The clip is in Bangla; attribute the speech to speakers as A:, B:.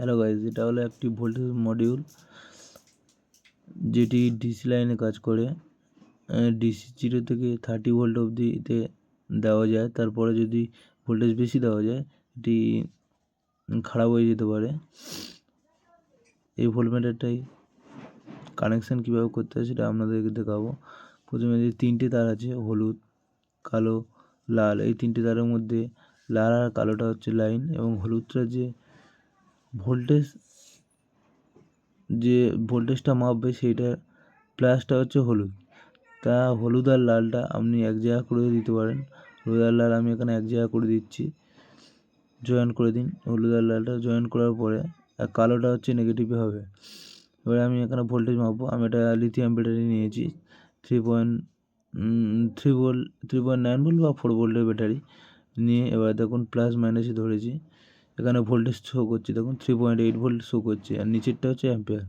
A: হ্যালো গাইজ, এটা হলো একটি ভোল্টেজ মডিউল যেটি ডিসি লাইনে কাজ করে। ডিসি 0 থেকে 30 ভোল্ট অবধিতে দেওয়া যায়। তারপরে যদি ভোল্টেজ বেশি দেওয়া যায় এটি খারাপ হয়ে যেতে পারে। এই ভোল্টমিটারটাই কানেকশান কীভাবে করতে হয় সেটা আপনাদেরকে দেখাবো। প্রথমে যে 3টে তার আছে, হলুদ, কালো, লাল, এই 3টে তারের মধ্যে লাল আর কালোটা হচ্ছে লাইন, এবং হলুদটা যে ভোল্টেজটা মাপবে সেইটা প্লাসটা হচ্ছে হলুদ। তা হলুদ আর লালটা আপনি এক জায়গা করে দিতে পারেন। হলুদ আর লাল আমি এখানে এক জায়গা করে দিচ্ছি, জয়েন করে দিন। হলুদ আর লালটা জয়েন করার পরে কালোটা হচ্ছে নেগেটিভে হবে। এবারে আমি এখানে ভোল্টেজ মাপবো। আমি একটা লিথিয়াম ব্যাটারি নিয়েছি, 3.9 ভোল্ট বা 4 ভোল্টের ব্যাটারি নিয়ে এবার দেখুন প্লাস মাইনাসে ধরেছি। এখানে ভোল্টেজ শো করছে, দেখুন 3.8 ভোল্ট শো করছে, আর নিচেরটা হচ্ছে অ্যাম্পিয়ার।